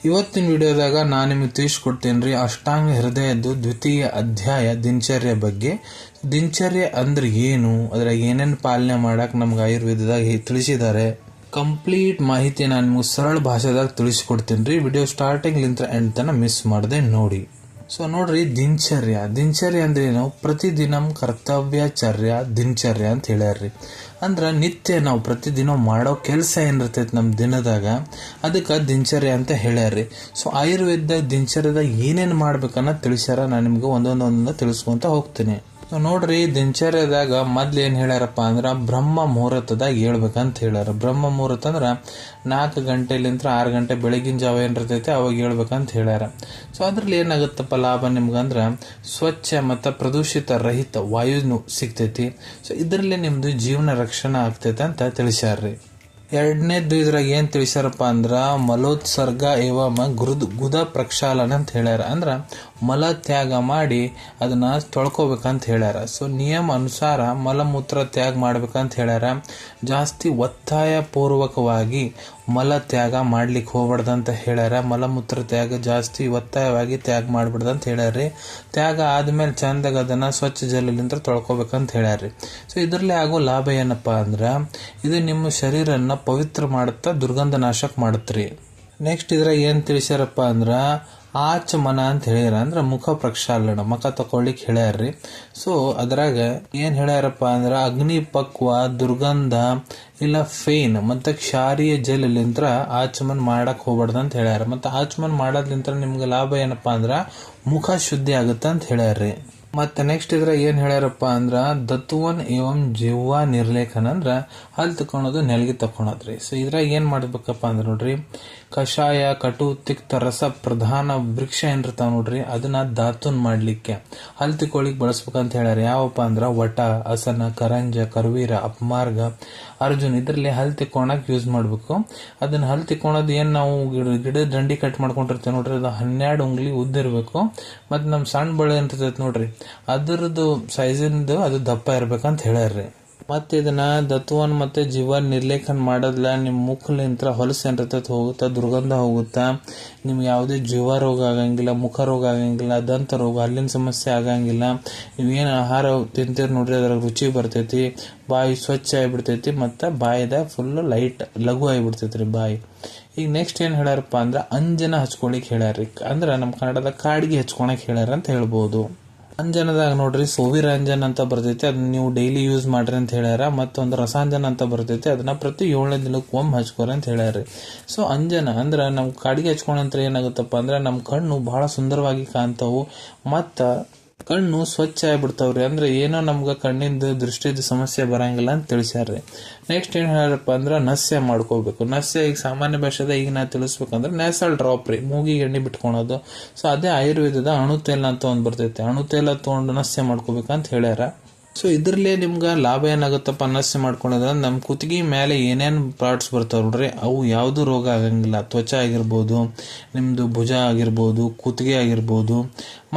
ಇವತ್ತಿನ ವಿಡಿಯೋದಾಗ ನಾನು ನಿಮಗೆ ತಿಳಿಸ್ಕೊಡ್ತೇನೆ ರೀ ಅಷ್ಟಾಂಗ ಹೃದಯದ್ದು ದ್ವಿತೀಯ ಅಧ್ಯಾಯ ದಿನಚರ್ಯ ಬಗ್ಗೆ. ದಿನಚರ್ಯ ಅಂದ್ರೆ ಏನು, ಅದ್ರಾಗ ಏನೇನು ಪಾಲನೆ ಮಾಡಕ್ ನಮ್ಗೆ ಆಯುರ್ವೇದದಾಗ ತಿಳಿಸಿದ್ದಾರೆ. ಕಂಪ್ಲೀಟ್ ಮಾಹಿತಿ ನಾನು ನಿಮ್ಗೆ ಸರಳ ಭಾಷೆದಾಗ ತಿಳಿಸ್ಕೊಡ್ತೀನಿ ರೀ. ವಿಡಿಯೋ ಸ್ಟಾರ್ಟಿಂಗ್ ಲಿಂತ್ರ ಎಂಡ್ ತನ ಮಿಸ್ ಮಾಡದೆ ನೋಡಿ. ಸೊ ನೋಡ್ರಿ, ದಿನಚರ್ಯ ಅಂದ್ರೆ ನಾವು ಪ್ರತಿದಿನ ಕರ್ತವ್ಯಚರ್ಯ ದಿನಚರ್ಯ ಅಂತ ಹೇಳ್ಯಾರ್ರಿ. ಅಂದ್ರ ನಿತ್ಯ ನಾವು ಪ್ರತಿದಿನ ಮಾಡೋ ಕೆಲಸ ಏನಿರ್ತೈತಿ ನಮ್ಮ ದಿನದಾಗ ಅದಕ್ಕೆ ದಿನಚರ್ಯ ಅಂತ ಹೇಳ್ಯಾರ್ರಿ. ಸೊ ಆಯುರ್ವೇದದಾಗ ದಿನಚರ್ಯದಾಗ ಏನೇನು ಮಾಡ್ಬೇಕನ್ನ ತಿಳಿಸ್ಯಾರ. ನಾನು ನಿಮ್ಗೆ ಒಂದೊಂದೊಂದನ್ನ ತಿಳಿಸ್ಕೊಂತ ಹೋಗ್ತೀನಿ. ಸೊ ನೋಡ್ರಿ, ದಿನಚರ್ಯದಾಗ ಮೊದ್ಲು ಏನ್ ಹೇಳ್ಯಾರಪ್ಪ ಅಂದ್ರ ಬ್ರಹ್ಮ ಮುಹೂರ್ತದಾಗ ಹೇಳ್ಬೇಕಂತ ಹೇಳ್ಯಾರ. ಬ್ರಹ್ಮ ಮುಹೂರ್ತ ಅಂದ್ರ 4 ಗಂಟೆಲಿಂತ್ರ 6 ಗಂಟೆ ಬೆಳಗಿನ ಜಾವ ಏನಿರ್ತೈತಿ ಅವಾಗ ಹೇಳ್ಬೇಕಂತ ಹೇಳ್ಯಾರ. ಸೊ ಅದ್ರಲ್ಲಿ ಏನಾಗುತ್ತಪ್ಪ ಲಾಭ ನಿಮ್ಗಂದ್ರ ಸ್ವಚ್ಛ ಮತ್ತು ಪ್ರದೂಷಿತ ರಹಿತ ವಾಯುನು ಸಿಗ್ತೈತಿ. ಸೊ ಇದರಲ್ಲಿ ನಿಮ್ದು ಜೀವನ ರಕ್ಷಣೆ ಆಗ್ತೈತೆ ಅಂತ ತಿಳಿಸ್ಯಾರ್ರಿ. ಎರಡನೇದು ಇದ್ರಾಗ ಏನ್ ತಿಳಿಸ್ಯಾರಪ್ಪ ಅಂದ್ರ ಮಲೋತ್ಸರ್ಗ ಏವಮ ಗುದ ಪ್ರಕ್ಷಾಲನ ಅಂತ ಹೇಳ್ಯಾರ. ಅಂದ್ರ ಮಲ ತ್ಯಾಗ ಮಾಡಿ ಅದನ್ನ ತೊಳ್ಕೊಬೇಕಂತ ಹೇಳ್ಯಾರ. ಸೊ ನಿಯಮ ಅನುಸಾರ ಮಲಮೂತ್ರ ತ್ಯಾಗ ಮಾಡ್ಬೇಕಂತ ಹೇಳ್ಯಾರ. ಜಾಸ್ತಿ ಒತ್ತಾಯ ಪೂರ್ವಕವಾಗಿ ಮಲ ತ್ಯಾಗ ಮಾಡ್ಲಿಕ್ಕೆ ಹೋಗ್ಬಾರ್ದಂತ ಹೇಳ್ಯಾರ. ಮಲಮೂತ್ರ ತ್ಯಾಗ ಜಾಸ್ತಿ ಒತ್ತಾಯವಾಗಿ ತ್ಯಾಗ ಮಾಡ್ಬಿಡ್ದಂತ ಹೇಳ್ಯಾರ್ರಿ. ತ್ಯಾಗ ಆದ್ಮೇಲೆ ಚಂದಾಗ ಅದನ್ನ ಸ್ವಚ್ಛ ಜಲಲಿಂದ ತೊಳ್ಕೊಬೇಕಂತ ಹೇಳ್ಯಾರ್ರಿ. ಸೊ ಇದರಲ್ಲಿ ಆಗೋ ಲಾಭ ಏನಪ್ಪಾ ಅಂದ್ರ ಇದು ನಿಮ್ಮ ಶರೀರನ್ನ ಪವಿತ್ರ ಮಾಡುತ್ತಾ ದುರ್ಗಂಧ ನಾಶಕ ಮಾಡತ್ರಿ. ನೆಕ್ಸ್ಟ್ ಇದ್ರಾಗ ಏನ್ ತಿಳಿಸ್ಯಾರಪ್ಪ ಅಂದ್ರ ಆಚಮನ ಅಂತ ಹೇಳ್ಯಾರ. ಅಂದ್ರ ಮುಖ ಪ್ರಕ್ಷಾಲನ, ಮುಖ ತಕೊಳ್ಳಿಕ್ ಹೇಳ್ಯಾರ್ರಿ. ಸೊ ಅದ್ರಾಗ ಏನ್ ಹೇಳ್ಯಾರಪ್ಪ ಅಂದ್ರ ಅಗ್ನಿ ಪಕ್ವ, ದುರ್ಗಂಧ ಇಲ್ಲ ಫೇನ್ ಮತ್ತೆ ಕ್ಷಾರೀಯ ಜಲಲಿಂತ್ರ ಆಚಮನ್ ಮಾಡಕ್ ಹೋಗ್ಬಾರ್ದು ಅಂತ ಹೇಳ್ಯಾರ. ಮತ್ತೆ ಆಚಮನ್ ಮಾಡೋದ್ಲಿಂತ್ರ ನಿಮ್ಗೆ ಲಾಭ ಏನಪ್ಪಾ ಅಂದ್ರ ಮುಖ ಶುದ್ಧಿ ಆಗುತ್ತ ಅಂತ ಹೇಳ್ಯಾರ್ರಿ. ಮತ್ತೆ ನೆಕ್ಸ್ಟ್ ಇದ್ರ ಏನ್ ಹೇಳ್ಯಾರಪ್ಪ ಅಂದ್ರ ದತ್ತುವನ್ ಏವಂ ಜಿವ್ವ ನಿರ್ಲೇಖನ ಅಂದ್ರ ಹಲ್ ತಕೊಳೋದು ನೆಲಗಿ ತಕೊಳದ್ರಿ. ಸೊ ಇದ್ರಾಗ ಏನ್ ಮಾಡ್ಬೇಕಪ್ಪ ಅಂದ್ರ ನೋಡ್ರಿ, ಕಷಾಯ ಕಟು ತಿಕ್ತ ರಸ ಪ್ರಧಾನ ವೃಕ್ಷ ಏನಿರ್ತಾವ ನೋಡ್ರಿ ಅದನ್ನ ಧಾತುನ್ ಮಾಡ್ಲಿಕ್ಕೆ ಹಲ್ ತಿಕ್ಕೊಳಿಕ್ ಬಳಸ್ಬೇಕಂತ ಹೇಳ್ಯಾರ. ಯಾವಪ್ಪ ಅಂದ್ರ ವಟ, ಅಸನ, ಕರಂಜ, ಕರ್ವೀರ, ಅಪಮಾರ್ಗ, ಅರ್ಜುನ್ ಇದ್ರಲ್ಲಿ ಹಲ್ ತಿಕ್ಕೋಣಕ್ ಯೂಸ್ ಮಾಡ್ಬೇಕು. ಅದನ್ನ ಹಲ್ ತಿಕ್ಕೋಣದ್ ಏನ್ ನಾವು ಗಿಡದ ದಂಡಿ ಕಟ್ ಮಾಡ್ಕೊಂಡಿರ್ತೇವೆ ನೋಡ್ರಿ, ಅದು 12 ಉಂಗ್ಲಿ ಉದ್ದ ಇರ್ಬೇಕು. ಮತ್ ನಮ್ ಸಣ್ಣ ಬಳೆ ಇರ್ತೈತಿ ನೋಡ್ರಿ ಅದ್ರದ್ದು ಸೈಜಿಂದು ಅದು ದಪ್ಪ ಇರ್ಬೇಕಂತ ಹೇಳ್ಯಾರ್ರಿ. ಮತ್ತೆ ಇದನ್ನ ದತ್ವನ್ ಮತ್ತೆ ಜೀವನ್ ನಿರ್ಲೇಖನ ಮಾಡೋದ್ಲ ನಿಮ್ ಮುಖಲಿಂತ್ರ ಹೊಲಸು ಏನಿರ್ತೈತಿ ಹೋಗುತ್ತಾ, ದುರ್ಗಂಧ ಹೋಗುತ್ತಾ, ನಿಮ್ಗೆ ಯಾವುದೇ ಜೀವ ರೋಗ ಆಗಂಗಿಲ್ಲ, ಮುಖ ರೋಗ ಆಗಂಗಿಲ್ಲ, ದಂತ ರೋಗ, ಹಲ್ಲಿನ ಸಮಸ್ಯೆ ಆಗಂಗಿಲ್ಲ. ನೀವೇನು ಆಹಾರ ತಿಂತೀರಿ ನೋಡ್ರಿ ಅದ್ರಾಗ ರುಚಿ ಬರ್ತೈತಿ, ಬಾಯಿ ಸ್ವಚ್ಛ ಆಗಿಬಿಡ್ತೈತಿ, ಮತ್ತೆ ಬಾಯಿದ ಫುಲ್ ಲೈಟ್ ಲಘು ಆಗಿಬಿಡ್ತೈತ್ರಿ ಬಾಯಿ. ಈಗ ನೆಕ್ಸ್ಟ್ ಏನ್ ಹೇಳ್ಯಾರಪ್ಪ ಅಂದ್ರ ಅಂಜನ ಹಚ್ಕೊಳಿಕ್ ಹೇಳ್ಯಾರ್ರಿ. ಅಂದ್ರ ನಮ್ ಕನ್ನಡದಾಗ ಕಾಡಿಗೆ ಹಚ್ಕೊಳಕ್ ಹೇಳ್ಯಾರ ಅಂತ ಹೇಳ್ಬೋದು. ಅಂಜನದಾಗ ನೋಡ್ರಿ ಸೋವಿರಂಜನ್ ಅಂತ ಬರ್ತೈತಿ, ಅದನ್ನ ನೀವು ಡೈಲಿ ಯೂಸ್ ಮಾಡ್ರಿ ಅಂತ ಹೇಳ್ಯಾರ. ಮತ್ತೊಂದು ರಸಾಂಜನ ಅಂತ ಬರ್ತೈತಿ, ಅದನ್ನ ಪ್ರತಿ 7ನೇ ದಿನಕ್ಕೆ ಒಮ್ಮೆ ಹಚ್ಕೋರಿ ಅಂತ ಹೇಳ್ಯಾರ್ರಿ. ಸೊ ಅಂಜನ ಅಂದ್ರ ನಮ್ ಕಾಡಿಗೆ ಹಚ್ಕೊಂಡ್ರೆ ಏನಾಗುತ್ತಪ್ಪ ಅಂದ್ರ ನಮ್ ಕಣ್ಣು ಬಹಳ ಸುಂದರವಾಗಿ ಕಾಣ್ತಾವು, ಮತ್ತ ಕಣ್ಣು ಸ್ವಚ್ಛ ಆಗಿಬಿಡ್ತಾವ್ರಿ. ಅಂದ್ರೆ ಏನೋ ನಮ್ಗ ಕಣ್ಣಿಂದ ದೃಷ್ಟಿದ ಸಮಸ್ಯೆ ಬರಂಗಿಲ್ಲ ಅಂತ ತಿಳಿಸ್ಯಾರ್ರಿ. ನೆಕ್ಸ್ಟ್ ಏನ್ ಹೇಳ್ಯಾರಪ್ಪ ಅಂದ್ರ ನಸ್ಯ ಮಾಡ್ಕೋಬೇಕು. ನಸ್ಯ ಈಗ ಸಾಮಾನ್ಯ ಭಾಷೆದ ಈಗ ನಾ ತಿಳಿಸ್ಬೇಕಂದ್ರೆ ನ್ಯಾಸಲ್ ಡ್ರಾಪ್ ರೀ, ಮೂಗಿಗೆ ಎಣ್ಣೆ ಬಿಟ್ಕೊಳೋದು. ಸೊ ಅದೇ ಆಯುರ್ವೇದದ ಅಣುತೇಲ ಅಂತ ಒಂದ್ ಬರ್ತೈತಿ, ಅಣುತೇಲ ತಗೊಂಡು ನಸ್ಯ ಮಾಡ್ಕೋಬೇಕಂತ ಹೇಳ್ಯಾರ. ಸೊ ಇದ್ರಲ್ಲೇ ನಿಮ್ಗ ಲಾಭ ಏನಾಗುತ್ತಪ್ಪ ನಸ್ಯ ಮಾಡ್ಕೊಂಡ್ರೆ ನಮ್ ಕುತ್ತಿಗೆ ಮೇಲೆ ಏನೇನ್ ಪಾರ್ಟ್ಸ್ ಬರ್ತಾವ ನೋಡ್ರಿ ಅವು ಯಾವ್ದು ರೋಗ ಆಗಂಗಿಲ್ಲ. ತ್ವಚ ಆಗಿರ್ಬೋದು, ನಿಮ್ದು ಭುಜ ಆಗಿರ್ಬೋದು, ಕುತ್ತಿಗೆ ಆಗಿರ್ಬೋದು.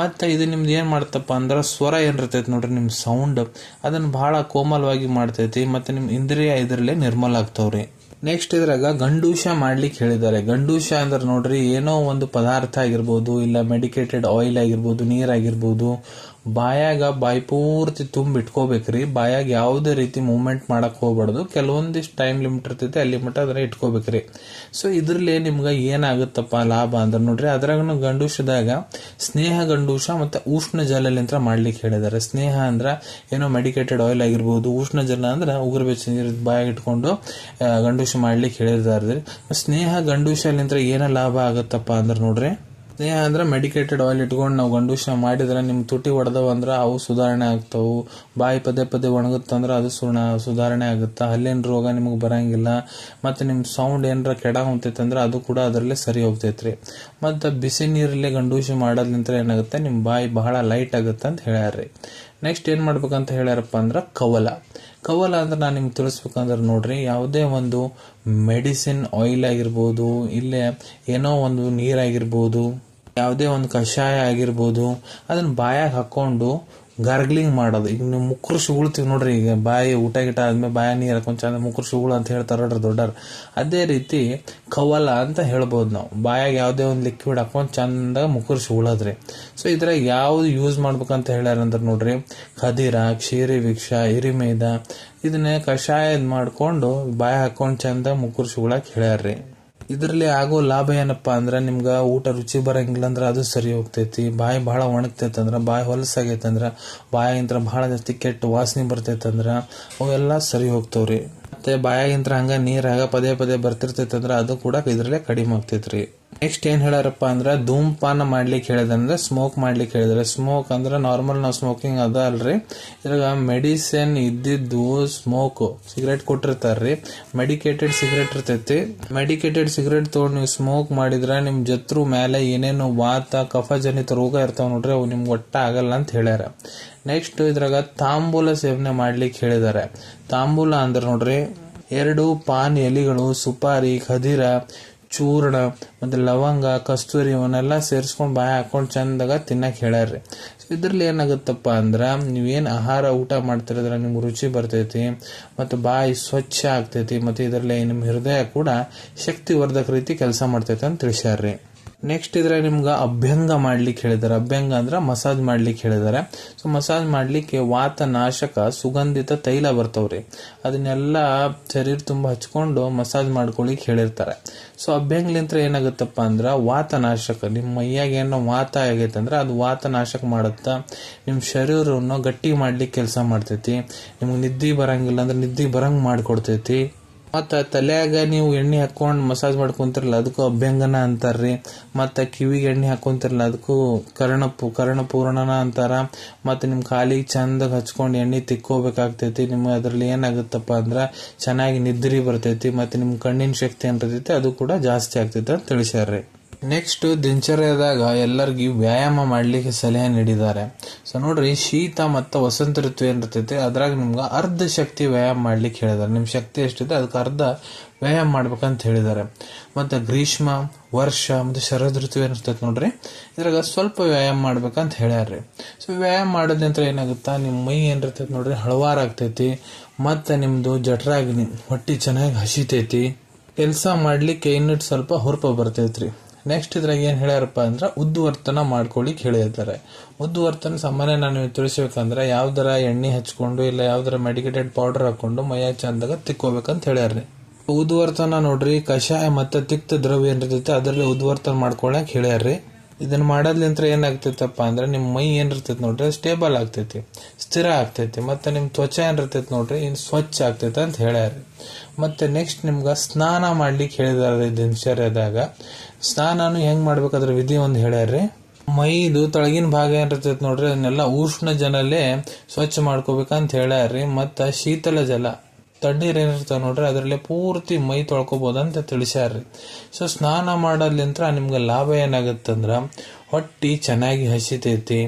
ಮತ್ತೆ ಇದು ನಿಮ್ದು ಏನ್ ಮಾಡ್ತಪ್ಪ ಅಂದ್ರ ಸ್ವರ ಏನಿರ್ತೈತಿ ನೋಡ್ರಿ, ನಿಮ್ ಸೌಂಡ್ ಅದನ್ನ ಬಹಳ ಕೋಮಲವಾಗಿ ಮಾಡ್ತೈತಿ. ಮತ್ತೆ ನಿಮ್ ಇಂದ್ರಿಯ ಇದ್ರಲ್ಲೇ ನಿರ್ಮಲ ಆಗ್ತಾವ್ರಿ. ನೆಕ್ಸ್ಟ್ ಇದ್ರಾಗ ಗಂಡೂಷ ಮಾಡ್ಲಿಕ್ಕೆ ಹೇಳಿದ್ದಾರೆ. ಗಂಡೂಷ ಅಂದ್ರೆ ನೋಡ್ರಿ ಏನೋ ಒಂದು ಪದಾರ್ಥ ಆಗಿರ್ಬೋದು, ಇಲ್ಲ ಮೆಡಿಕೇಟೆಡ್ ಆಯಿಲ್ ಆಗಿರ್ಬೋದು, ನೀರಾಗಿರ್ಬೋದು, ಬಾಯಾಗ ಬಾಯಿ ಪೂರ್ತಿ ತುಂಬಿಟ್ಕೋಬೇಕ್ರಿ. ಬಾಯಾಗ ಯಾವುದೇ ರೀತಿ ಮೂವ್ಮೆಂಟ್ ಮಾಡಕ್ ಹೋಗ್ಬಾರ್ದು. ಕೆಲವೊಂದಿಷ್ಟು ಟೈಮ್ ಲಿಮಿಟ್ ಇರ್ತೈತಿ, ಅಲ್ಲಿ ಮಟ್ಟ ಅದನ್ನ ಇಟ್ಕೋಬೇಕ್ರಿ. ಸೊ ಇದ್ರಲ್ಲಿ ನಿಮ್ಗ ಏನಾಗುತ್ತಪ್ಪ ಲಾಭ ಅಂದ್ರೆ ನೋಡ್ರಿ ಅದ್ರಾಗ ಗಂಡೂಷದಾಗ ಸ್ನೇಹ ಗಂಡೂಷ ಮತ್ತೆ ಉಷ್ಣ ಜಲಲಿಂತ್ರ ಮಾಡ್ಲಿಕ್ಕೆ ಹೇಳಿದ್ದಾರೆ. ಸ್ನೇಹ ಅಂದ್ರ ಏನೋ ಮೆಡಿಕೇಟೆಡ್ ಆಯಿಲ್ ಆಗಿರ್ಬೋದು, ಉಷ್ಣ ಜಲ ಅಂದ್ರ ಉಗುರು ಬೆಚ್ಚ ನೀರು ಬಾಯಾಗ ಇಟ್ಕೊಂಡು ಗಂಡೂಷ ಮಾಡ್ಲಿಕ್ಕೆ ಹೇಳಿದಾರ್ರಿ. ಸ್ನೇಹ ಗಂಡೂಷಲಿಂತ್ರ ಏನ ಲಾಭ ಆಗತ್ತಪ್ಪ ಅಂದ್ರ ನೋಡ್ರಿ, ಸ್ನೇಹ ಅಂದ್ರೆ ಮೆಡಿಕೇಟೆಡ್ ಆಯಿಲ್ ಇಟ್ಕೊಂಡು ನಾವು ಗಂಡೂಷ ಮಾಡಿದ್ರೆ ನಿಮ್ ತುಟಿ ಹೊಡೆದವ ಅಂದ್ರ ಅವು ಸುಧಾರಣೆ ಆಗ್ತಾವು. ಬಾಯಿ ಪದೇ ಒಣಗುತ್ತಂದ್ರ ಅದು ಸುಧಾರಣೆ ಆಗುತ್ತಾ. ಹಲ್ಲಿನ ರೋಗ ನಿಮ್ಗೆ ಬರಂಗಿಲ್ಲ. ಮತ್ತೆ ನಿಮ್ ಸೌಂಡ್ ಏನಾರ ಕೆಡ ಹೊಂತೈತೆ ಅಂದ್ರೆ ಅದು ಕೂಡ ಅದರಲ್ಲೇ ಸರಿ ಹೋಗ್ತೈತ್ರಿ. ಮತ್ತೆ ಬಿಸಿ ನೀರಲ್ಲೇ ಗಂಡೂಷ ಮಾಡೋದ್ಲಿಂತ್ರ ಏನಾಗುತ್ತೆ ನಿಮ್ ಬಾಯಿ ಬಹಳ ಲೈಟ್ ಆಗುತ್ತೆ ಅಂತ ಹೇಳ್ಯಾರ್ರಿ. ನೆಕ್ಸ್ಟ್ ಏನ್ ಮಾಡ್ಬೇಕಂತ ಹೇಳ್ಯಾರಪ್ಪ ಅಂದ್ರ ಕವಲ ಅಂದ್ರೆ ನಾನು ನಿಮ್ಗೆ ತಿಳಿಸ್ಬೇಕಂದ್ರೆ ನೋಡ್ರಿ ಯಾವುದೇ ಒಂದು ಮೆಡಿಸಿನ್ ಆಯಿಲ್ ಆಗಿರ್ಬೋದು, ಇಲ್ಲೇ ಏನೋ ಒಂದು ನೀರಾಗಿರ್ಬೋದು, ಯಾವುದೇ ಒಂದು ಕಷಾಯ ಆಗಿರ್ಬೋದು, ಅದನ್ನ ಬಾಯಾಗ ಹಾಕೊಂಡು ಗಾರ್ಗ್ಲಿಂಗ್ ಮಾಡೋದು. ಈಗ ನೀವು ಮುಕ್ಕರು ಸುಗುಳ್ತೀವಿ ನೋಡ್ರಿ, ಈಗ ಬಾಯಿ ಊಟ ಗಿಟ ಆದ್ಮೇಲೆ ಬಾಯ ನೀರು ಹಾಕೊಂಡು ಚಂದ ಮುಕ್ಕರು ಸುಗುಳು ಅಂತ ಹೇಳ್ತಾರೆ ನೋಡ್ರಿ ದೊಡ್ಡರು. ಅದೇ ರೀತಿ ಕವಲ ಅಂತ ಹೇಳ್ಬೋದು ನಾವು. ಬಾಯಾಗ ಯಾವುದೇ ಒಂದು ಲಿಕ್ವಿಡ್ ಹಾಕೊಂಡು ಚಂದ ಮುಕ್ಕರು ಸುಗುಳದ್ರಿ. ಸೊ ಇದ್ರಾಗ ಯಾವ್ದು ಯೂಸ್ ಮಾಡ್ಬೇಕಂತ ಹೇಳ್ಯಾರಂದ್ರೆ ನೋಡ್ರಿ, ಖದೀರ, ಕ್ಷೀರಿ ವೀಕ್ಷ, ಹಿರಿಮೇದ ಇದನ್ನೇ ಕಷಾಯ ಮಾಡ್ಕೊಂಡು ಬಾಯ ಹಾಕೊಂಡು ಚಂದ ಮುಕ್ಕರು ಸುಗುಳಕ್ ಹೇಳ್ಯಾರ್ರಿ. ಇದರಲ್ಲಿ ಆಗೋ ಲಾಭ ಏನಪ್ಪಾ ಅಂದ್ರೆ ನಿಮ್ಗೆ ಊಟ ರುಚಿ ಬರಂಗಿಲ್ಲ ಅಂದ್ರೆ ಅದು ಸರಿ ಹೋಗ್ತೈತಿ. ಬಾಯಿ ಬಹಳ ಒಣಗ್ತೈತಂದ್ರ, ಬಾಯಿ ಹೊಲಸಾಗೈತಂದ್ರ, ಬಾಯಾಗಿಂತ್ರ ಬಹಳ ಜಾಸ್ತಿ ಕೆಟ್ಟ ವಾಸನೆ ಬರ್ತೈತಂದ್ರ ಅವೆಲ್ಲ ಸರಿ ಹೋಗ್ತಾವ್ರಿ. ಮತ್ತೆ ಬಾಯಾಗಿಂತ್ರ ಹಂಗ ನೀರಾಗ ಪದೇ ಪದೇ ಬರ್ತಿರ್ತೈತಂದ್ರ ಅದು ಕೂಡ ಇದ್ರಲ್ಲೇ ಕಡಿಮೆ ಆಗ್ತೈತ್ರಿ. ನೆಕ್ಸ್ಟ್ ಏನ್ ಹೇಳ್ಯಾರಪ್ಪ ಅಂದ್ರ ಧೂಮಪಾನ ಮಾಡ್ಲಿಕ್ಕೆ ಹೇಳಿದಂದ್ರೆ ಸ್ಮೋಕ್ ಮಾಡ್ಲಿಕ್ಕೆ ಹೇಳಿದ್ರೆ. ಸ್ಮೋಕ್ ಅಂದ್ರೆ ನಾರ್ಮಲ್ ನಾವು ಸ್ಮೋಕಿಂಗ್ ಅದ ಅಲ್ರಿ, ಇದ್ರಾಗ ಮೆಡಿಸಿನ್ ಇದ್ದಿದ್ದು ಸ್ಮೋಕ್ ಸಿಗರೇಟ್ ಕೊಟ್ಟಿರ್ತಾರ್ರಿ. ಮೆಡಿಕೇಟೆಡ್ ಸಿಗರೇಟ್ ಇರ್ತೈತಿ. ಮೆಡಿಕೇಟೆಡ್ ಸಿಗರೇಟ್ ತಗೊಂಡು ನೀವು ಸ್ಮೋಕ್ ಮಾಡಿದ್ರೆ ನಿಮ್ ಜತ್ರು ಮೇಲೆ ಏನೇನು ವಾತ ಕಫಜನಿತ ರೋಗ ಇರ್ತಾವ ನೋಡ್ರಿ, ಅವು ನಿಮ್ಗೆ ಒಟ್ಟ ಆಗಲ್ಲ ಅಂತ ಹೇಳ್ಯಾರ. ನೆಕ್ಸ್ಟ್ ಇದ್ರಾಗ ತಾಂಬೂಲ ಸೇವನೆ ಮಾಡ್ಲಿಕ್ಕೆ ಹೇಳಿದಾರೆ. ತಾಂಬೂಲ ಅಂದ್ರೆ ನೋಡ್ರಿ 2 ಪಾನ್ ಎಲೆಗಳು, ಸುಪಾರಿ, ಖದೀರ, ಚೂರ್ಣ ಮತ್ತೆ ಲವಂಗ, ಕಸ್ತೂರಿ ಇವನ್ನೆಲ್ಲ ಸೇರಿಸ್ಕೊಂಡು ಬಾಯಿ ಹಾಕೊಂಡು ಚಂದಾಗ ತಿನ್ನಕ್ ಹೇಳ್ಯಾರ್ರಿ. ಇದ್ರಲ್ಲಿ ಏನಾಗುತ್ತಪ್ಪ ಅಂದ್ರ ನೀವೇನ್ ಆಹಾರ ಊಟ ಮಾಡ್ತಿರದ್ರ ನಿಮ್ಗೆ ರುಚಿ ಬರ್ತೈತಿ, ಮತ್ತೆ ಬಾಯಿ ಸ್ವಚ್ಛ ಆಗ್ತೈತಿ, ಮತ್ತೆ ಇದರಲ್ಲಿ ನಿಮ್ ಹೃದಯ ಕೂಡ ಶಕ್ತಿವರ್ಧಕ ರೀತಿ ಕೆಲಸ ಮಾಡ್ತೈತಿ ಅಂತ ತಿಳಿಸ್ಯಾರ್ರಿ. ನೆಕ್ಸ್ಟ್ ಇದ್ರೆ ನಿಮ್ಗೆ ಅಭ್ಯಂಗ ಮಾಡ್ಲಿಕ್ಕೆ ಹೇಳಿದಾರೆ. ಅಭ್ಯಂಗ ಅಂದ್ರೆ ಮಸಾಜ್ ಮಾಡ್ಲಿಕ್ಕೆ ಹೇಳಿದಾರೆ. ಸೊ ಮಸಾಜ್ ಮಾಡ್ಲಿಕ್ಕೆ ವಾತನಾಶಕ ಸುಗಂಧಿತ ತೈಲ ಬರ್ತವ್ರಿ, ಅದನ್ನೆಲ್ಲ ಶರೀರ ತುಂಬಾ ಹಚ್ಕೊಂಡು ಮಸಾಜ್ ಮಾಡ್ಕೊಳಿಕ್ ಹೇಳಿರ್ತಾರೆ. ಸೊ ಅಭ್ಯಂಗ್ಲಿಂತ್ರ ಏನಾಗುತ್ತಪ್ಪ ಅಂದ್ರ ವಾತನಾಶಕ, ನಿಮ್ಮ ಮೈಯಾಗ ಏನೋ ವಾತ ಆಗೈತಂದ್ರ ಅದು ವಾತನಾಶಕ ಮಾಡುತ್ತಾ ನಿಮ್ ಶರೀರವನ್ನು ಗಟ್ಟಿ ಮಾಡ್ಲಿಕ್ಕೆ ಕೆಲಸ ಮಾಡ್ತೈತಿ. ನಿಮ್ಗೆ ನಿದ್ದೆ ಬರಂಗಿಲ್ಲ ಅಂದ್ರೆ ನಿದ್ದೆ ಬರಂಗ್ ಮಾಡ್ಕೊಡ್ತೈತಿ. ಮತ್ತ ತಲೆಯಾಗ ನೀವು ಎಣ್ಣೆ ಹಾಕೊಂಡ್ ಮಸಾಜ್ ಮಾಡ್ಕೊಂತಿರಲ್ಲ ಅದಕ್ಕೂ ಅಭ್ಯಂಗನ ಅಂತಾರ್ರಿ. ಮತ್ತ ಕಿವಿಗೆ ಎಣ್ಣೆ ಹಾಕೊಂತಿರಲ್ಲ ಅದಕ್ಕೂ ಕರ್ಣಪೂರಣನ ಅಂತಾರ. ಮತ್ತೆ ನಿಮ್ ಕಾಲಿಗೆ ಚಂದಾಗ ಹಚ್ಕೊಂಡ್ ಎಣ್ಣೆ ತಿಕ್ಕೋಬೇಕಾಗ್ತೈತಿ. ನಿಮ್ಗೆ ಅದ್ರಲ್ಲಿ ಏನಾಗುತ್ತಪ್ಪ ಅಂದ್ರ ಚೆನ್ನಾಗಿ ನಿದ್ರಿ ಬರ್ತೈತಿ, ಮತ್ತೆ ನಿಮ್ ಕಣ್ಣಿನ ಶಕ್ತಿ ಏನಿರ್ತೈತಿ ಅದು ಕೂಡ ಜಾಸ್ತಿ ಆಗ್ತೈತಿ ಅಂತ ತಿಳಿಸ್ಯಾರ್ರಿ. ನೆಕ್ಸ್ಟ್ ದಿನಚರ್ಯದಾಗ ಎಲ್ಲರಿಗೂ ವ್ಯಾಯಾಮ ಮಾಡ್ಲಿಕ್ಕೆ ಸಲಹೆ ನೀಡಿದ್ದಾರೆ. ಸೊ ನೋಡ್ರಿ, ಶೀತ ಮತ್ತು ವಸಂತ ಋತು ಏನಿರ್ತೈತಿ ಅದ್ರಾಗ ನಿಮ್ಗೆ ಅರ್ಧ ಶಕ್ತಿ ವ್ಯಾಯಾಮ ಮಾಡ್ಲಿಕ್ಕೆ ಹೇಳಿದಾರೆ. ನಿಮ್ ಶಕ್ತಿ ಎಷ್ಟಿದೆ ಅದಕ್ಕೆ ಅರ್ಧ ವ್ಯಾಯಾಮ ಮಾಡ್ಬೇಕಂತ ಹೇಳಿದ್ದಾರೆ. ಮತ್ತೆ ಗ್ರೀಷ್ಮ, ವರ್ಷ ಮತ್ತೆ ಶರದ್ ಋತು ಏನಿರ್ತೈತಿ ನೋಡ್ರಿ, ಇದ್ರಾಗ ಸ್ವಲ್ಪ ವ್ಯಾಯಾಮ ಮಾಡ್ಬೇಕಂತ ಹೇಳ್ಯಾರ್ರಿ. ಸೊ ವ್ಯಾಯಾಮ ಮಾಡೋದ್ರಿಂದ ಏನಾಗುತ್ತಾ ನಿಮ್ ಮೈ ಏನಿರ್ತೈತಿ ನೋಡ್ರಿ ಹಳವಾರ ಆಗ್ತೈತಿ, ಮತ್ತೆ ನಿಮ್ದು ಜಠರಾಗ್ನಿ ಹೊಟ್ಟಿ ಚೆನ್ನಾಗಿ ಹಸಿತೈತಿ, ಕೆಲಸ ಮಾಡ್ಲಿಕ್ಕೆ ಇನ್ನಿಟ್ಟು ಸ್ವಲ್ಪ ಹುರುಪ ಬರ್ತೈತ್ರಿ. ನೆಕ್ಸ್ಟ್ ಇದ್ರಾಗ ಏನ್ ಹೇಳ್ಯಾರಪ್ಪ ಅಂದ್ರ ಉದ್ವರ್ತನ ಮಾಡ್ಕೊಳಿಕ್ ಹೇಳಿದ್ದಾರೆ. ಉದ್ವರ್ತನ ಸಾಮಾನ್ಯ ನಾನು ತಿಳಿಸ್ಬೇಕಂದ್ರೆ ಯಾವ್ದರ ಎಣ್ಣೆ ಹಚ್ಕೊಂಡು ಇಲ್ಲ ಯಾವ್ದರ ಮೆಡಿಕೇಟೆಡ್ ಪೌಡರ್ ಹಾಕೊಂಡು ಮೈಯ ಚಂದಾಗ ತಿಕ್ಕೋಬೇಕಂತ ಹೇಳ್ಯಾರ್ರಿ. ಉದ್ವರ್ತನ ನೋಡ್ರಿ ಕಷಾಯ ಮತ್ತೆ ತಿಕ್ತ ದ್ರವ್ಯ ಏನಿರ್ತೈತಿ ಅದ್ರಲ್ಲಿ ಉದ್ವರ್ತನ ಮಾಡ್ಕೊಳಕ್ ಹೇಳ್ಯಾರ್ರಿ. ಇದನ್ನ ಮಾಡೋದ್ಲಿಂತ್ರ ಏನಾಗ್ತೈತಪ್ಪ ಅಂದ್ರೆ ನಿಮ್ ಮೈ ಏನಿರ್ತೈತಿ ನೋಡ್ರಿ ಸ್ಟೇಬಲ್ ಆಗ್ತೈತಿ, ಸ್ಥಿರ ಆಗ್ತೈತಿ, ಮತ್ತೆ ನಿಮ್ ತ್ವಚೆ ಏನಿರ್ತೈತಿ ನೋಡ್ರಿ ಇನ್ ಸ್ವಚ್ಛ ಆಗ್ತೈತಿ ಅಂತ ಹೇಳ್ಯಾರ್ರಿ. ಮತ್ತೆ ನೆಕ್ಸ್ಟ್ ನಿಮ್ಗ ಸ್ನಾನ ಮಾಡ್ಲಿಕ್ಕೆ ಹೇಳಿದಾರೆ. ದಿನಚರ್ಯದಾಗ ಸ್ನಾನನು ಹೆಂಗ್ ಮಾಡ್ಬೇಕಾದ್ರ ವಿಧಿ ಒಂದ್ ಹೇಳ್ಯಾರ್ರಿ. ಮೈದು ತಳಗಿನ ಭಾಗ ಏನಿರ್ತೈತಿ ನೋಡ್ರಿ ಅದನ್ನೆಲ್ಲ ಉಷ್ಣ ಜಲಲ್ಲೇ ಸ್ವಚ್ಛ ಮಾಡ್ಕೋಬೇಕಂತ ಹೇಳ್ಯಾರ್ರಿ. ಮತ್ತ ಶೀತಲ ಜಲ ತಣ್ಣೀರ್ ಏನಿರ್ತಾವ ನೋಡ್ರಿ ಅದ್ರಲ್ಲಿ ಪೂರ್ತಿ ಮೈ ತೊಳ್ಕೊಬೋದಂತ ತಿಳಿಸ್ಯಾರ್ರಿ. ಸೊ ಸ್ನಾನ ಮಾಡೋದ್ಲಿಂತ್ರ ನಿಮ್ಗೆ ಲಾಭ ಏನಾಗತ್ತಂದ್ರ ಹೊಟ್ಟಿ ಚೆನ್ನಾಗಿ ಹಸಿತೈತಿ,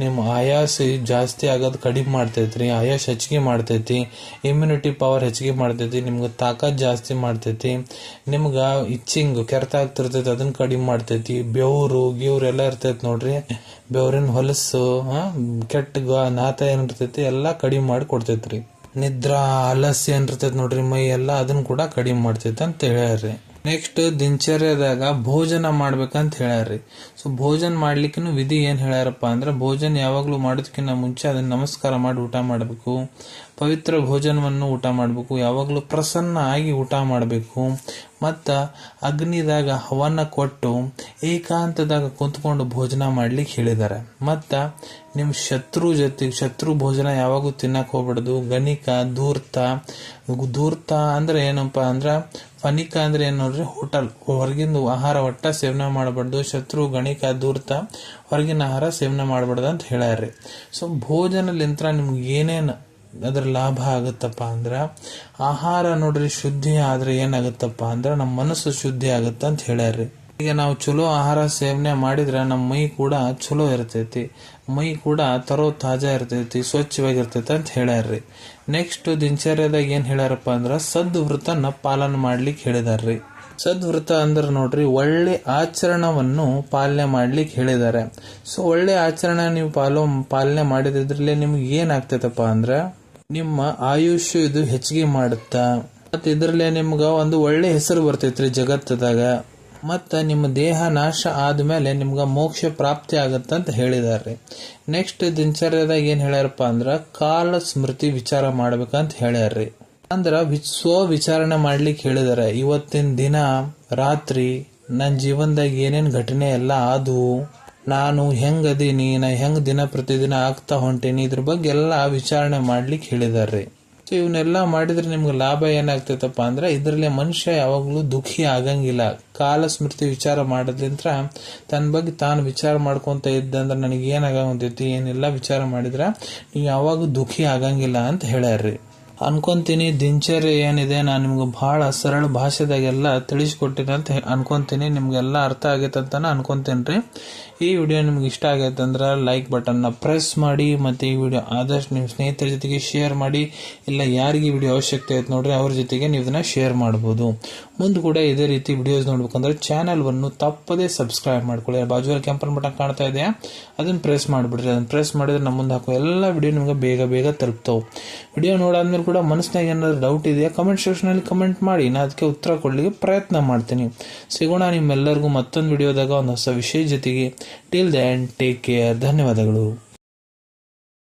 ನಿಮ್ ಆಯಾಸ ಜಾಸ್ತಿ ಆಗೋದು ಕಡಿಮೆ ಮಾಡ್ತೈತ್ರಿ, ಆಯಾಸ ಹೆಚ್ಚಿಗೆ ಮಾಡ್ತೈತಿ, ಇಮ್ಯುನಿಟಿ ಪವರ್ ಹೆಚ್ಚಿಗೆ ಮಾಡ್ತೈತಿ, ನಿಮ್ಗೆ ತಾಕತ್ ಜಾಸ್ತಿ ಮಾಡ್ತೈತಿ, ನಿಮ್ಗ ಇಚ್ಚಿಂಗ್ ಕೆರೆತ ಆಗ್ತಿರ್ತೈತಿ ಅದನ್ನ ಕಡಿಮೆ ಮಾಡ್ತೈತಿ, ಬೆವರು ಎಲ್ಲ ಇರ್ತೈತಿ ನೋಡ್ರಿ, ಬೆವರಿನ ಹೊಲಸು ಕೆಟ್ಟ ನಾತ ಏನಿರ್ತೈತಿ ಎಲ್ಲಾ ಕಡಿಮೆ ಮಾಡಿ ಕೊಡ್ತೈತ್ರಿ. ನಿದ್ರಾ ಆಲಸ್ಯ ಏನಿರ್ತೈತಿ ನೋಡ್ರಿ ಮೈ ಎಲ್ಲ ಅದನ್ನ ಕೂಡ ಕಡಿಮೆ ಮಾಡ್ತೈತಿ ಅಂತ ಹೇಳ್ಯಾರ್ರಿ. ನೆಕ್ಸ್ಟ್ ದಿನಚರ್ಯದಾಗ ಭೋಜನ ಮಾಡ್ಬೇಕಂತ ಹೇಳ್ಯಾರ್ರಿ. ಸೊ ಭೋಜನ ಮಾಡ್ಲಿಕ್ಕೂ ವಿಧಿ ಏನ್ ಹೇಳ್ಯಾರಪ್ಪ ಅಂದ್ರೆ ಭೋಜನ ಯಾವಾಗ್ಲೂ ಮಾಡೋದಕ್ಕಿಂತ ಮುಂಚೆ ಅದನ್ನ ನಮಸ್ಕಾರ ಮಾಡಿ ಊಟ ಮಾಡಬೇಕು, ಪವಿತ್ರ ಭೋಜನವನ್ನು ಊಟ ಮಾಡಬೇಕು, ಯಾವಾಗ್ಲೂ ಪ್ರಸನ್ನ ಆಗಿ ಊಟ ಮಾಡಬೇಕು, ಮತ್ತ ಅಗ್ನಿದಾಗ ಹವನ ಕೊಟ್ಟು ಏಕಾಂತದಾಗ ಕುಂತ್ಕೊಂಡು ಭೋಜನ ಮಾಡ್ಲಿಕ್ಕೆ ಹೇಳಿದ್ದಾರೆ. ಮತ್ತ ನಿಮ್ ಶತ್ರು ಭೋಜನ ಯಾವಾಗೂ ತಿನ್ನಕ್ ಹೋಗ್ಬಾರ್ದು. ಗಣಿಕ, ಧೂರ್ತ ಅಂದ್ರೆ ಏನಪ್ಪಾ ಅಂದ್ರ ಫನಿಕ ಅಂದ್ರೆ ಏನ್ ನೋಡ್ರಿ ಹೋಟೆಲ್ ಹೊರಗಿಂದ ಆಹಾರ ಒಟ್ಟ ಸೇವನೆ ಮಾಡಬಾರ್ದು. ಶತ್ರು, ಗಣಿಕ, ಧೂರ್ತ ಹೊರಗಿನ ಆಹಾರ ಸೇವನೆ ಮಾಡಬಾರ್ದು ಅಂತ ಹೇಳ್ಯಾರ್ರಿ. ಸೊ ಭೋಜನಲಿಂತ್ರ ನಿಮ್ಗೆ ಏನೇನ್ ಅದ್ರ ಲಾಭ ಆಗತ್ತಪ್ಪ ಅಂದ್ರ ಆಹಾರ ನೋಡ್ರಿ ಶುದ್ಧಿ ಆದ್ರೆ ಏನಾಗತ್ತಪ್ಪ ಅಂದ್ರ ನಮ್ಮ ಮನಸ್ಸು ಶುದ್ಧಿ ಆಗತ್ತ ಅಂತ ಹೇಳ್ಯಾರ್ರಿ. ಈಗ ನಾವು ಚಲೋ ಆಹಾರ ಸೇವನೆ ಮಾಡಿದ್ರೆ ನಮ್ಮ ಮೈ ಕೂಡ ಚಲೋ ಇರ್ತೈತಿ, ಮೈ ಕೂಡ ತರೋ ತಾಜಾ ಇರ್ತೈತಿ, ಸ್ವಚ್ಛವಾಗಿರ್ತೈತಿ ಅಂತ ಹೇಳ್ಯಾರ್ರಿ. ನೆಕ್ಸ್ಟ್ ದಿನಚರ್ಯದಾಗ ಏನ್ ಹೇಳ್ಯಾರಪ್ಪ ಅಂದ್ರ ಸದ್ವೃತ್ತನ ಪಾಲನೆ ಮಾಡ್ಲಿಕ್ಕೆ ಹೇಳಿದಾರ್ರಿ. ಸದ್ವ್ರತ ಅಂದ್ರೆ ನೋಡ್ರಿ ಒಳ್ಳೆ ಆಚರಣವನ್ನು ಪಾಲನೆ ಮಾಡ್ಲಿಕ್ಕೆ ಹೇಳಿದ್ದಾರೆ. ಸೊ ಒಳ್ಳೆ ಆಚರಣೆ ನೀವು ಪಾಲನೆ ಮಾಡಿದ್ರಲ್ಲಿ ನಿಮ್ಗೆ ಏನಾಗ್ತೈತಪ್ಪ ಅಂದ್ರೆ ನಿಮ್ಮ ಆಯುಷ್ಯ ಇದು ಹೆಚ್ಚಿಗೆ ಮಾಡುತ್ತಾ, ಮತ್ತೆ ಇದರಲ್ಲೇ ನಿಮ್ಗ ಒಂದು ಒಳ್ಳೆ ಹೆಸರು ಬರ್ತೈತ್ರಿ ಜಗತ್ತದಾಗ. ಮತ್ತ ನಿಮ್ಮ ದೇಹ ನಾಶ ಆದ್ಮೇಲೆ ನಿಮ್ಗ ಮೋಕ್ಷ ಪ್ರಾಪ್ತಿ ಆಗತ್ತಂತ ಹೇಳಿದಾರ್ರಿ. ನೆಕ್ಸ್ಟ್ ದಿನಚರ್ಯದಾಗ ಏನ್ ಹೇಳ್ಯಾರಪ್ಪ ಅಂದ್ರ ಕಾಲ ಸ್ಮೃತಿ ವಿಚಾರ ಮಾಡ್ಬೇಕಂತ ಹೇಳ್ಯಾರ್ರಿ. ಅಂದ್ರ ಸ್ವ ವಿಚಾರಣೆ ಮಾಡ್ಲಿಕ್ಕೆ ಹೇಳಿದಾರೆ. ಇವತ್ತಿನ ದಿನ ರಾತ್ರಿ ನನ್ನ ಜೀವನದಾಗ ಏನೇನ್ ಘಟನೆ ಎಲ್ಲ ಆದವು, ನಾನು ಹೆಂಗ್ ಅದೀನಿ, ನಾ ಹೆಂಗ್ ದಿನ ಪ್ರತಿದಿನ ಆಗ್ತಾ ಹೊಂಟೀನಿ, ಇದ್ರ ಬಗ್ಗೆ ಎಲ್ಲ ವಿಚಾರಣೆ ಮಾಡ್ಲಿಕ್ಕೆ ಹೇಳಿದಾರ್ರಿ. ಸೊ ಇವನ್ನೆಲ್ಲ ಮಾಡಿದ್ರೆ ನಿಮ್ಗೆ ಲಾಭ ಏನಾಗ್ತೈತಪ್ಪ ಅಂದ್ರೆ ಇದರಲ್ಲಿ ಮನುಷ್ಯ ಯಾವಾಗ್ಲೂ ದುಃಖಿ ಆಗಂಗಿಲ್ಲ. ಕಾಲ ಸ್ಮೃತಿ ವಿಚಾರ ಮಾಡೋದ್ರಿಂದ ತನ್ನ ಬಗ್ಗೆ ತಾನು ವಿಚಾರ ಮಾಡ್ಕೊಂತ ಇದ್ದಂದ್ರೆ ನನಗೆ ಏನಾಗಂತೈತಿ ಏನೆಲ್ಲ ವಿಚಾರ ಮಾಡಿದ್ರ ನೀವು ಯಾವಾಗೂ ದುಃಖಿ ಆಗಂಗಿಲ್ಲ ಅಂತ ಹೇಳ್ಯಾರ್ರಿ. ಅನ್ಕೊಂತೀನಿ ದಿನಚರ್ಯ ಏನಿದೆ ನಾನು ನಿಮ್ಗೆ ಬಹಳ ಸರಳ ಭಾಷೆದಾಗೆಲ್ಲ ತಿಳಿಸ್ಕೊಟ್ಟಿನಿ ಅಂತ ಅನ್ಕೊಂತೀನಿ. ನಿಮ್ಗೆಲ್ಲ ಅರ್ಥ ಆಗೈತೆ ಅಂತಾನೆ ಅನ್ಕೊಂತೀನಿ. ಈ ವಿಡಿಯೋ ನಿಮ್ಗೆ ಇಷ್ಟ ಆಗೈತೆ ಅಂದ್ರೆ ಲೈಕ್ ಬಟನ್ನ ಪ್ರೆಸ್ ಮಾಡಿ, ಮತ್ತೆ ಈ ವಿಡಿಯೋ ಆದಷ್ಟು ನಿಮ್ಮ ಸ್ನೇಹಿತರ ಜೊತೆಗೆ ಶೇರ್ ಮಾಡಿ. ಇಲ್ಲ ಯಾರಿಗೆ ಈ ವಿಡಿಯೋ ಅವಶ್ಯಕತೆ ಐತೆ ನೋಡ್ರಿ ಅವ್ರ ಜೊತೆಗೆ ನೀವು ಇದನ್ನ ಶೇರ್ ಮಾಡ್ಬೋದು. ಮುಂದೆ ಕೂಡ ಇದೇ ರೀತಿ ವಿಡಿಯೋಸ್ ನೋಡ್ಬೇಕಂದ್ರೆ ಚಾನಲ್ವನ್ನು ತಪ್ಪದೇ ಸಬ್ಸ್ಕ್ರೈಬ್ ಮಾಡ್ಕೊಳ್ಳಿ. ಬಾಜುವಲ್ಲಿ ಕೆಂಪನ್ ಬಟನ್ ಕಾಣ್ತಾ ಇದೆಯಾ, ಅದನ್ನ ಪ್ರೆಸ್ ಮಾಡಿಬಿಡ್ರಿ. ಅದನ್ನ ಪ್ರೆಸ್ ಮಾಡಿದ್ರೆ ನಮ್ಮ ಮುಂದೆ ಹಾಕೋ ಎಲ್ಲ ವಿಡಿಯೋ ನಿಮ್ಗೆ ಬೇಗ ಬೇಗ ತಲುಪ್ತಾವೆ. ವಿಡಿಯೋ ನೋಡಾದ್ಮೇಲೆ ಕೂಡ ಮನಸ್ಸಿನಾಗ ಏನಾದ್ರು ಡೌಟ್ ಇದೆಯಾ ಕಮೆಂಟ್ ಸೆಕ್ಷನ್ ಅಲ್ಲಿ ಕಮೆಂಟ್ ಮಾಡಿ, ನಾನು ಅದಕ್ಕೆ ಉತ್ತರ ಕೊಡ್ಲಿಕ್ಕೆ ಪ್ರಯತ್ನ ಮಾಡ್ತೀನಿ. ಸಿಗೋಣ ನಿಮ್ಮೆಲ್ಲರಿಗೂ ಮತ್ತೊಂದು ವಿಡಿಯೋದಾಗ ಒಂದು ಹೊಸ ವಿಷಯ ಜೊತೆಗೆ. Till then take care. ಧನ್ಯವಾದಗಳು.